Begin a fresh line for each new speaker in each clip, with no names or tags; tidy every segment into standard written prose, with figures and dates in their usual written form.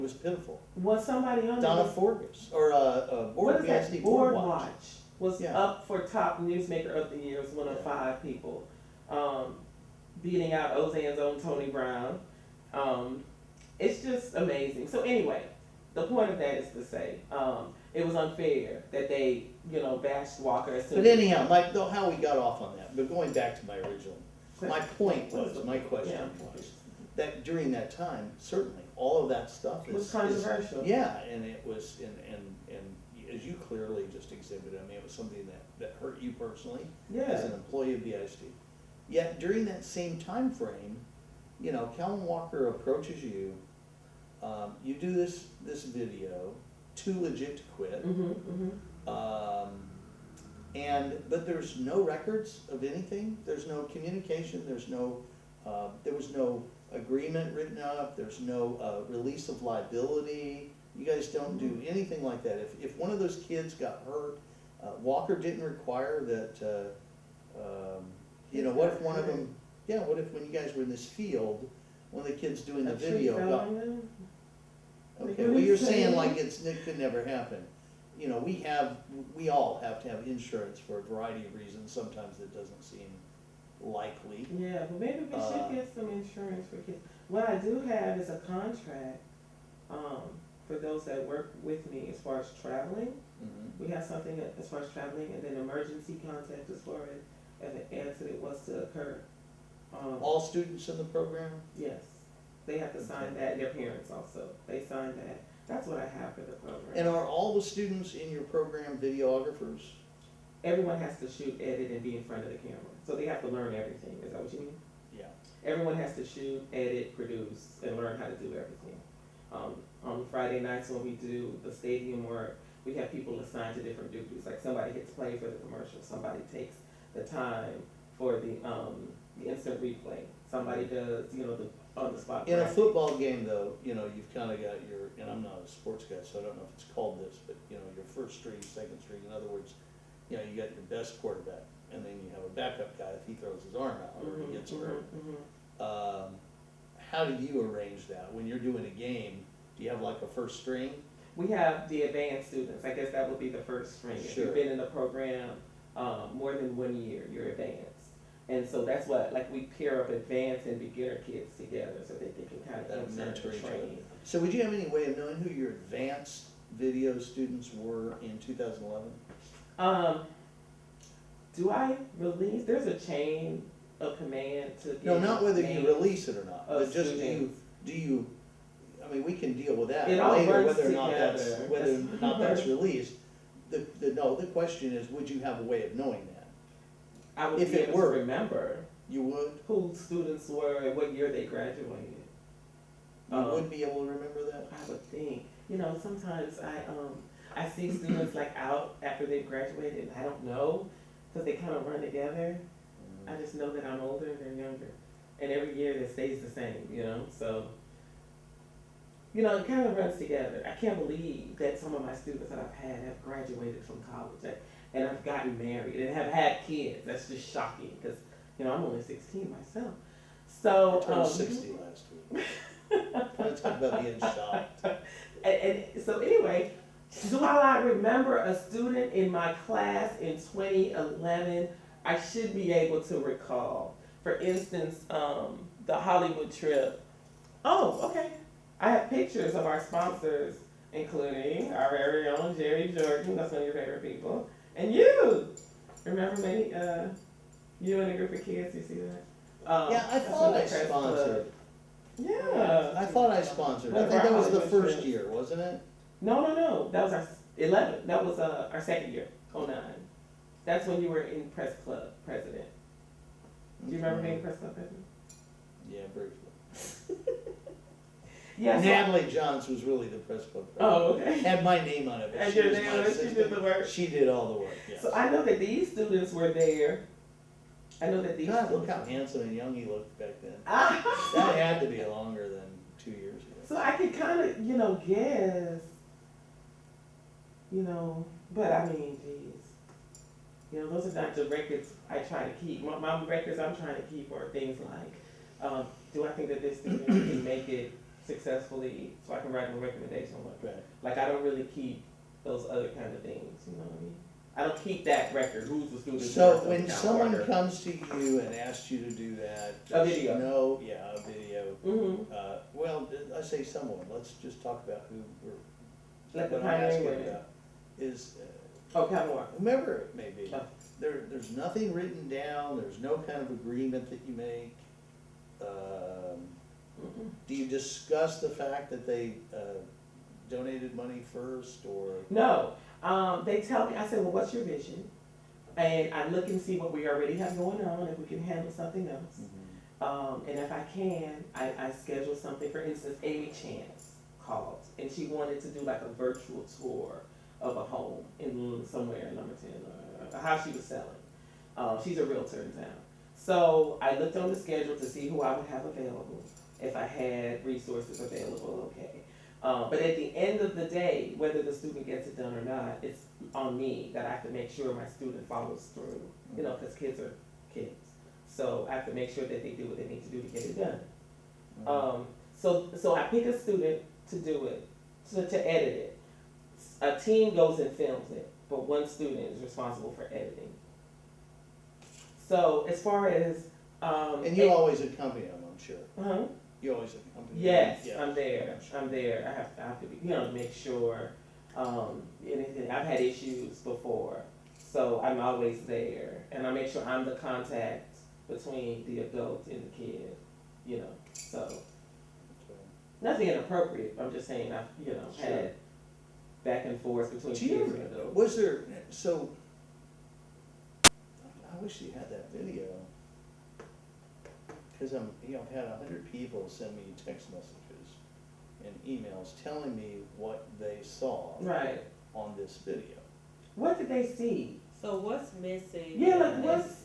It was pitiful.
Was somebody on
Donna
there?
Forgus, or
What is that? Board Watch was
Yeah.
up for top newsmaker of the year. It was one of
Yeah.
5 people, um, beating out Ozan's own Tony Brown. Um, it's just amazing. So anyway, the point of that is to say, it was unfair that they, bashed Walker as soon
But
as.
anyhow, though how we got off on that, but going back to my original, my point was, my question was, that during that time, certainly, all of that stuff
It was
is.
controversial.
Yeah, and it was, and as you clearly just exhibited, I mean, it was something that hurt you personally.
Yeah.
As an employee of BISD. Yet during that same time frame, Kellen Walker approaches you, you do this video, Too Legit to Quit. But there's no records of anything, there's no communication, there was no agreement written up, there's no release of liability. You guys don't do anything like that. If one of those kids got hurt, Walker didn't require that, what if one of them, what if when you guys were in this field, one of the kids doing the video got. Okay, well, you're saying like it could never happen. We all have to have insurance for a variety of reasons. Sometimes it doesn't seem likely.
Yeah, but maybe we should get some insurance for kids. What I do have is a contract, for those that work with me as far as traveling.
Mm-hmm.
We have something as far as traveling, and then emergency contact as far as if an accident was to occur.
All students in the program?
Yes, they have to sign that, their parents also, they sign that. That's what I have for the program.
And are all the students in your program videographers?
Everyone has to shoot, edit, and be in front of the camera, so they have to learn everything, is that what you mean?
Yeah.
Everyone has to shoot, edit, produce, and learn how to do everything. On Friday nights when we do the stadium work, we have people assigned to different duties, like somebody hits play for the commercial, somebody takes the time for the instant replay, somebody does, the on-the-spot.
In a football game though, you've kinda got and I'm not a sports guy, so I don't know if it's called this, but your first string, second string, in other words, you got your best quarterback, and then you have a backup guy if he throws his arm out or he gets hurt. How do you arrange that? When you're doing a game, do you have like a first string?
We have the advanced students, I guess that would be the first string. If
Sure.
you've been in the program more than 1 year, you're advanced. And so that's what, like, we pair up advanced and beginner kids together so that they can kind
That
of
mentor each other.
train.
So would you have any way of knowing who your advanced video students were in 2011?
Do I release, there's a chain of command to.
No,
give
not whether you
names
release it or not,
of
but just
students.
do you, I mean, we can deal with that
It all
later,
runs
whether or not
together.
whether or not that's released. The question is, would you have a way of knowing that?
I would
if
be
it
able
were-
to remember
You would?
who students were and what year they graduated.
You would be able to remember that?
I would think, sometimes I see students like out after they've graduated and I don't know, cause they kind of run together. I just know that I'm older and they're younger, and every year it stays the same, so. It kind of runs together. I can't believe that some of my students that I've had have graduated from college and I've gotten married and have had kids. That's just shocking because, I'm only 16 myself. So.
I turned 60 last week. Let's talk about being shocked.
And so anyway, while I remember a student in my class in 2011, I should be able to recall. For instance, the Hollywood trip. Oh, okay. I have pictures of our sponsors, including our very own Jerry Jordan, that's one of your favorite people, and you. Remember many, you and a group of kids, you see that?
Yeah, I thought I sponsored.
Yeah.
I thought I sponsored. I think that was the first year, wasn't it?
No. That was our 11. That was our second year, 09. That's when you were in press club president. Do you remember being press club president?
Yeah, briefly.
Yeah.
Natalie Johns was really the press club president.
Oh, okay.
Had my name on it, but
And
she
your
was
name
my
on it, she
assistant.
did the work.
She did all the work, yes.
So I know that these students were there. I know that these.
God, look how handsome and young he looked back then.
Ah.
That had to be longer than 2 years ago.
So I could kind of, guess, but I mean, geez. Those are not the records I try to keep. My records I'm trying to keep are things like, do I think that this student can make it successfully, so I can write them a recommendation on it.
Right.
Like, I don't really keep those other kind of things, you know what I mean? I don't keep that record, who's the student.
So when someone comes to you and asks you to do that.
A video.
No, yeah, a video.
Mm-hmm.
Well, I say someone, let's just talk about who we're,
Like the
what I'm
pioneering
asking
women.
about is,
Oh, Calvin Walker.
whomever it may be.
Oh.
There's nothing written down, there's no kind of agreement that you make. Do you discuss the fact that they donated money first, or?
No, they tell me, I said, well, what's your vision? And I look and see what we already have going on, if we can handle something else. And if I can, I schedule something. For instance, Amy Chance called, and she wanted to do like a virtual tour of a home in somewhere in Lumberton, a house she was selling. She's a realtor in town. So I looked on the schedule to see who I would have available. If I had resources available, okay. But at the end of the day, whether the student gets it done or not, it's on me that I have to make sure my student follows through, you know, because kids are kids. So I have to make sure that they do what they need to do to get it done. So I pick a student to do it, to edit it. A team goes and films it, but one student is responsible for editing. So as far as
And you always accompany them, I'm sure.
uh-huh.
You always accompany them?
Yes,
Yeah.
I'm there.
Sure.
I'm there. I have to be, you know, make sure, anything. I've had issues before, so I'm always there, and I make sure I'm the contact between the adult and the kid, you know. So nothing inappropriate. I'm just saying I've, you know,
Sure.
had back and forth between
Do you
kids and adults.
Was there, so, I wish you had that video. Cause I've had 100 people send me text messages and emails telling me what they saw
Right.
on this video.
What did they see?
So what's missing?
Yeah, like
is-
what's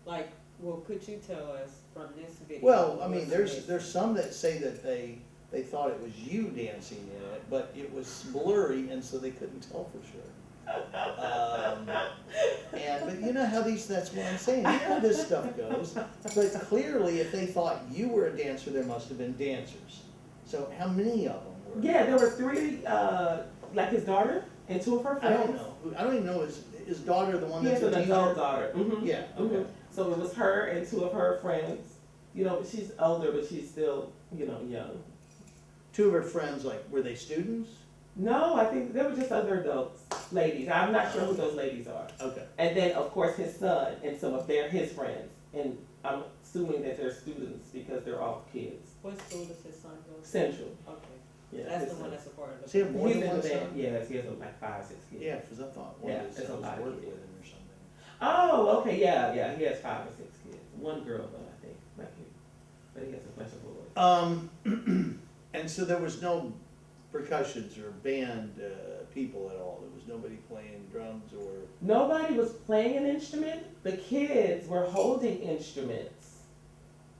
Like, well, could you tell us from this video?
Well, I mean,
what's
there's
missing?
some that say that they thought it was you dancing in it, but it was blurry, and so they couldn't tell for sure. But you know how that's what I'm saying, you know how this stuff goes. But clearly, if they thought you were a dancer, there must have been dancers. So how many of them were?
Yeah, there were 3, like his daughter and 2 of her
I
friends.
don't know, I don't even know, his daughter the one
He
that's
has
a
an
teacher?
adult daughter. Mm-hmm.
Yeah, okay.
Mm-hmm. So it was her and 2 of her friends. You know, she's older, but she's still, you know, young.
2 of her friends, like, were they students?
No, I think they were just other adults, ladies. I'm not sure who those ladies are.
Okay.
And then, of course, his son and some of his friends. And I'm assuming that they're students because they're all kids.
What school does his son go to?
Central.
Okay,
Yeah,
that's
his
the one
son.
that's a part of the.
Does he have more
He's
than
in
one
the band.
son?
Yes, he has like 5, 6 kids.
Yeah, because I thought one
Yeah,
of his
it's a
sons
lot of
worked
kids.
with him or something.
Oh, okay, yeah, he has 5 or 6 kids. One girl though, I think, like him. But he has a bunch of boys.
And so there was no percussions or band people at all? There was nobody playing drums or?
Nobody was playing an instrument. The kids were holding instruments.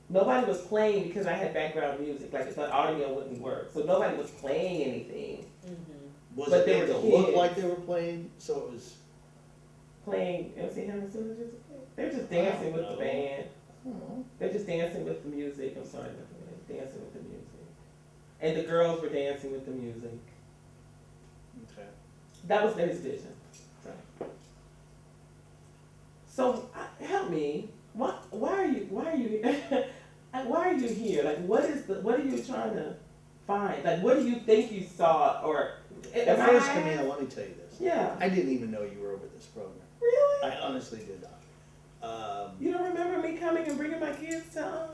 Nobody was playing because I had background music, like the audio wouldn't work. So nobody was playing anything.
Mm-hmm.
Was
But
it
they
made
were
to look
kids.
like they were playing, so it was?
Playing, MC Hamilton Student Music. They were just dancing with the
No.
band.
Oh,
They're just dancing with the music. I'm sorry, not the band. Dancing with the music. And the girls were dancing with the music.
okay.
That was his vision. So help me. Why are you why are you here? Like what are you trying to find? Like what do you think you saw or
At first, Camille, let me tell you this.
Yeah.
I didn't even know you were over this program.
Really?
I honestly did not.
You don't remember me coming and bringing my kids to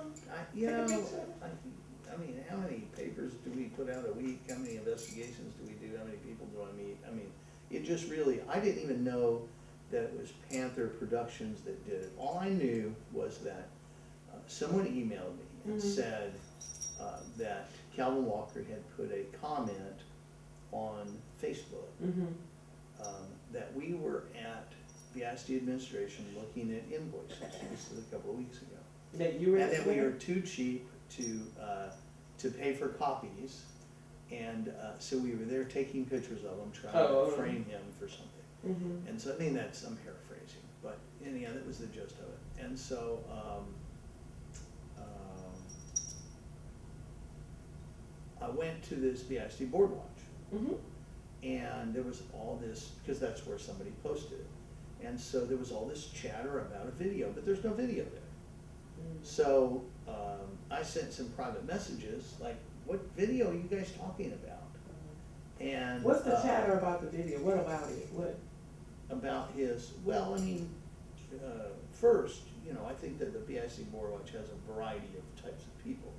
You
take a
know,
picture?
I mean, how many papers do we put out a week? How many investigations do we do? How many people do I meet? I mean, it just really, I didn't even know that it was Panther Productions that did it. All I knew was that someone emailed me and said that Calvin Walker had put a comment on Facebook that we were at the ISD administration looking at invoices. This was a couple of weeks ago.
That you were
And that we were too cheap to pay for copies, and so we were there taking pictures of him, trying to frame him for something. And so, I mean, I'm paraphrasing, but anyhow, that was the gist of it. And so, I went to this BIC board watch,
Mm-hmm.
and there was all this, because that's where somebody posted it. And so there was all this chatter about a video, but there's no video there. So, I sent some private messages, like, what video are you guys talking about? And.
What's the chatter about the video? What about it? What?
About his, well, I mean, first, you know, I think that the BIC Board Watch has a variety of types of people.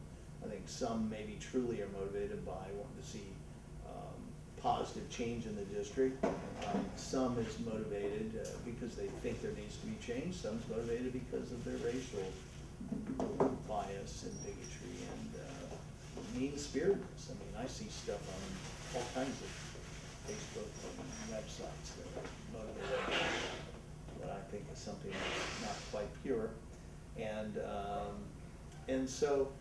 I think some maybe truly are motivated by wanting to see positive change in the district. Some is motivated because they think there needs to be change. Some's motivated because of their racial bias and bigotry and mean-spiritedness. I mean, I see stuff on all kinds of Facebook and websites that are motivated what I think is something that's not quite pure. And so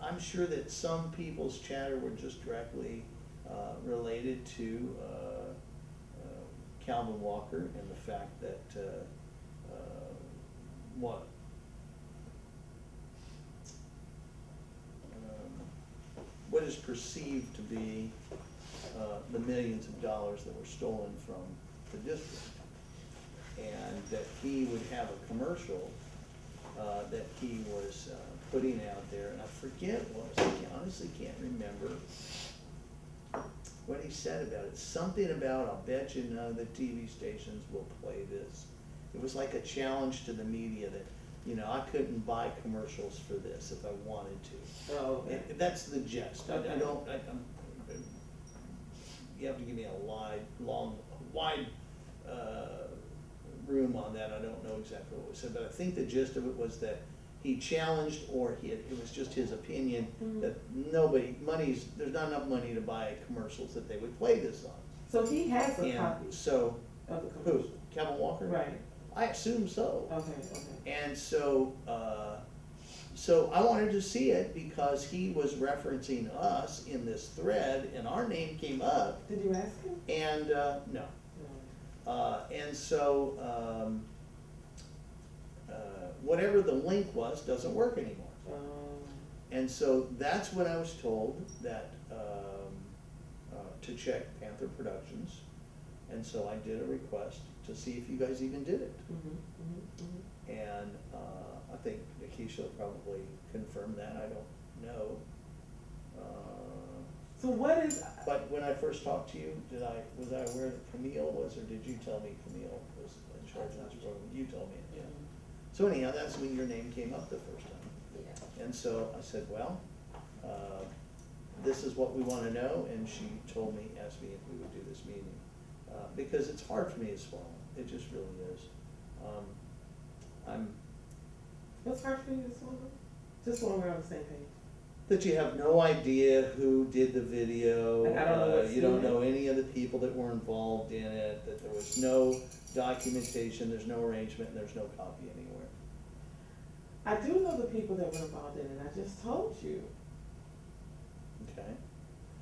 I'm sure that some people's chatter were just directly related to Calvin Walker and the fact that what is perceived to be the millions of dollars that were stolen from the district. And that he would have a commercial that he was putting out there, and I forget what, I honestly can't remember what he said about it. Something about, I'll bet you none of the TV stations will play this. It was like a challenge to the media that, you know, I couldn't buy commercials for this if I wanted to.
Oh, okay.
That's the gist.
Okay.
You have to give me a wide room on that. I don't know exactly what was said, but I think the gist of it was that he challenged, or it was just his opinion, that there's not enough money to buy commercials that they would play this on.
So he has a
And
copy
so,
of the
who,
commercial.
Kevin Walker?
Right.
I assume so.
Okay.
And so, so I wanted to see it because he was referencing us in this thread, and our name came up,
Did you ask him?
and, no. And so, whatever the link was doesn't work anymore. And so that's when I was told that, to check Panther Productions. And so I did a request to see if you guys even did it. And I think Akeisha will probably confirm that, I don't know.
So what is?
But when I first talked to you, was I aware that Camille was, or did you tell me Camille was in charge of this program? You told me, yeah. So anyhow, that's when your name came up the first time.
Yeah.
And so I said, well, this is what we wanna know, and she asked me if we would do this meeting. Because it's hard for me to swallow, it just really is.
What's hard for you to swallow? Just when we're on the same page.
That you have no idea who did the video.
Like, I don't know what's
you don't
in it.
know any of the people that were involved in it, that there was no documentation, there's no arrangement, and there's no copy anywhere.
I do know the people that were involved in it. I just told you.
Okay?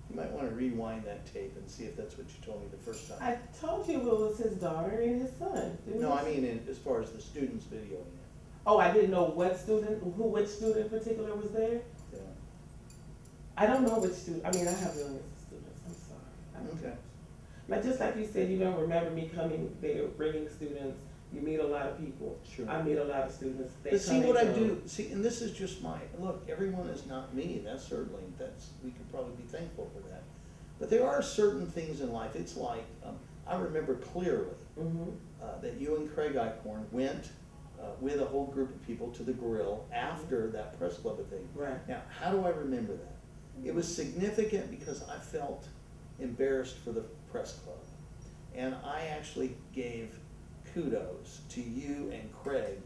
You might wanna rewind that tape and see if that's what you told me the first time.
I told you it was his daughter and his son. Didn't
No,
I?
I mean, as far as the students videoing it.
Oh, I didn't know which student in particular was there.
Yeah.
I don't know which student. I mean, I have millions of students. I'm sorry. I don't
Okay.
know. Like just like you said, you don't remember me coming there, bringing students. You meet a lot of people.
Sure.
I meet a lot of students. They
But see
come
what I
and go.
do, and this is just look, everyone is not me, we could probably be thankful for that. But there are certain things in life, it's like, I remember clearly that you and Craig Eichhorn went with a whole group of people to the grill after that press club thing.
Right.
Now, how do I remember that? It was significant because I felt embarrassed for the press club. And I actually gave kudos to you and Craig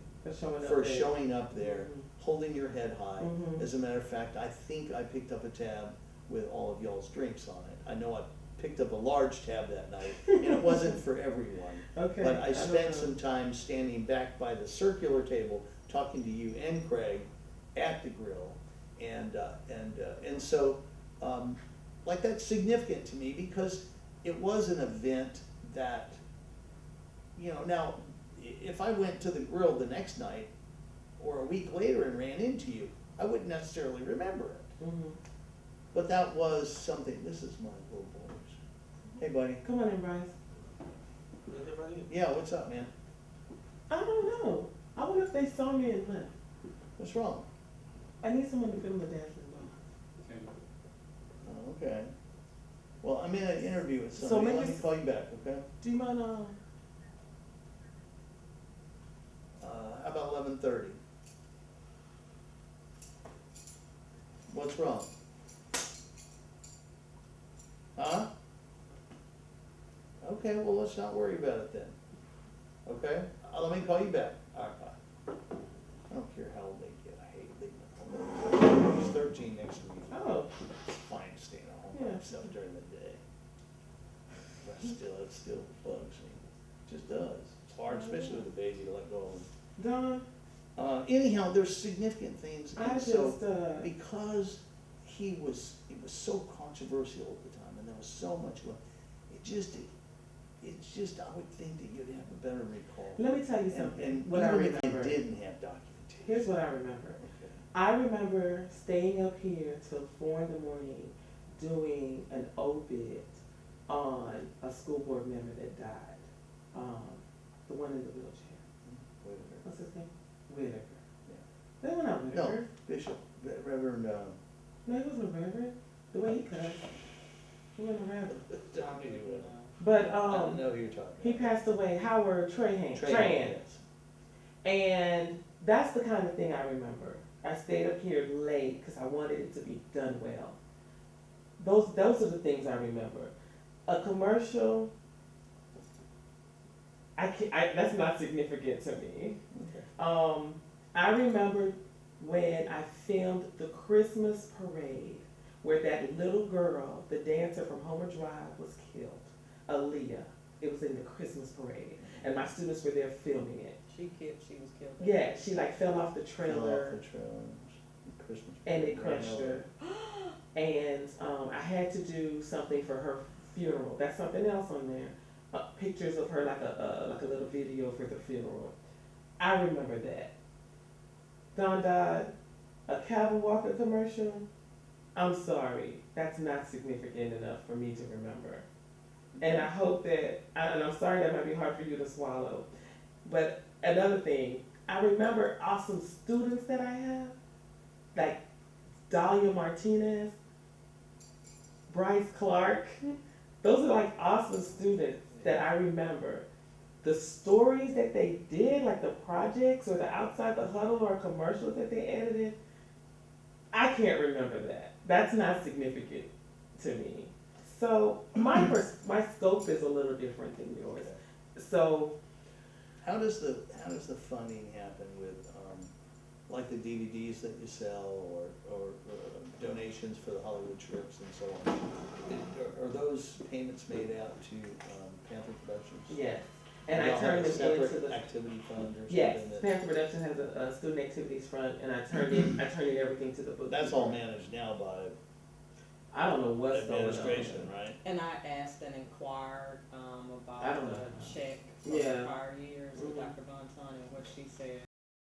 for showing up there, holding your head high. As a matter of fact, I think I picked up a tab with all of y'all's drinks on it. I know I picked up a large tab that night, and it wasn't for everyone.
Okay.
But I spent some time standing back by the circular table, talking to you and Craig at the grill. And so, like, that's significant to me because it was an event that, you know, now, if I went to the grill the next night or a week later and ran into you, I wouldn't necessarily remember it. But that was something, this is my little boys. Hey, buddy.
Come on in, Bryce.
Yeah, what's up, man?
I don't know. I wonder if they saw me and left.
What's wrong?
I need someone to film the dancing ball.
Oh, okay. Well, I'm in an interview with
So
somebody.
maybe
Let me call you back, okay?
Do you mind,
How about 11:30? What's wrong? Huh? Okay, well, let's not worry about it then. Okay? Let me call you back. All right, bye. I don't care how old they get. I hate leaving them home. He's 13 next week.
oh,
It's fine staying at home by
Yeah.
himself during the day. But still, it still bugs me. It just does. It's hard, especially with a baby, to let go of him.
Don,
Anyhow, there's significant things.
I
And
just,
so, because it was so controversial at the time, and there was so much going, it's just, I would think that you'd have a better recall.
let me tell you
And,
something.
and
What I
even if you
remember.
didn't have documentation.
Here's what I remember.
Okay.
I remember staying up here till 4 in the morning doing an obit on a school board member that died. The one in the wheelchair.
Wait a minute.
What's his name? Whitaker.
Yeah.
That one not
No,
Whitaker.
Bishop, Reverend,
No, he wasn't a reverend. The way he cussed. He wasn't a reverend.
I
But,
don't know who you're talking about.
he passed away, Howard Trahan.
Yes.
And that's the kind of thing I remember. I stayed up here late because I wanted it to be done well. Those are the things I remember. A commercial, that's not significant to me.
Okay.
I remember when I filmed the Christmas parade where that little girl, the dancer from Homer Drive, was killed. Aaliyah. It was in the Christmas parade, and my students were there filming it.
She was killed.
Yeah, she like fell off the
Fell
trailer.
off the trailer. Christmas.
And it
parade.
crushed her. And I had to do something for her funeral. That's something else on there. Pictures of her, like a little video for the funeral. I remember that. Don Dodd, a Cattle Walker commercial. I'm sorry, that's not significant enough for me to remember. And I hope that, and I'm sorry that might be hard for you to swallow, but another thing, I remember awesome students that I have, like Dahlia Martinez, Bryce Clark. Those are like awesome students that I remember. The stories that they did, like the projects or the Outside the Huddle or commercials that they edited, I can't remember that. That's not significant to me. So my scope is a little different than yours. So
How does the funding happen with, like the DVDs that you sell or donations for the Hollywood trips and so on? Are those payments made out to Panther Productions?
yes, and I
Y'all have
turn
a
them into
separate
the
activity fund or
yes.
something that?
Panther Production has a student activities fund, and I turn in everything to the book.
That's all managed now by
I don't know what's going on.
administration, right?
And I asked and inquired,
I
about
don't
the
know.
check for
Yeah.
the prior years with
Mhm.
Dr. Von Ton, and what she said